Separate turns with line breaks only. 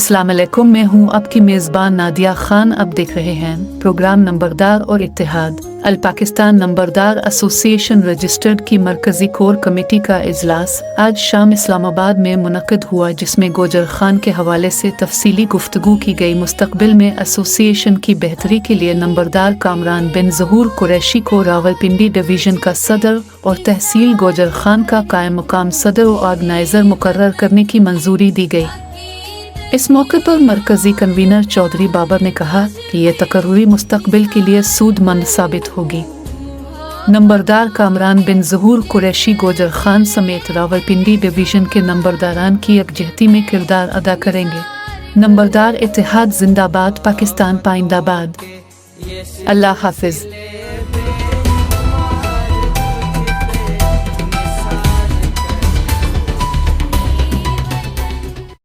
अस्सलाम वालेकुम, मैं हूं आपकी मेज़बान नादिया खान। अब देख रहे हैं प्रोग्राम नंबरदार और इत्तेहाद। अल पाकिस्तान नंबरदार एसोसिएशन रजिस्टर्ड की मरकज़ी कोर कमेटी का इजलास आज शाम इस्लामाबाद में मुनक़िद हुआ, जिसमें गोजर खान के हवाले से तफसीली गुफ्तगू की गई। मुस्तक़बिल में एसोसिएशन की बेहतरी के लिए नंबरदार कामरान बिन ज़हूर कुरैशी को रावलपिंडी डिवीज़न का सदर और तहसील गोजर खान का कायम मुकाम सदर और ऑर्गेनाइज़र मुकर्रर करने की मंजूरी दी गई। इस मौके पर मरकजी कन्वीनर चौधरी बाबर ने कहा कि यह तकर्री मुस्तकबिल के लिए सूदमंद साबित होगी। नंबरदार कामरान बिन ज़हूर कुरैशी गोजर खान समेत रावलपिंडी डिवीज़न के नंबरदारान की यकजहती में किरदार अदा करेंगे। नंबरदार इत्तेहाद जिंदाबाद, पाकिस्तान पाइंदाबाद। अल्लाह हाफिज।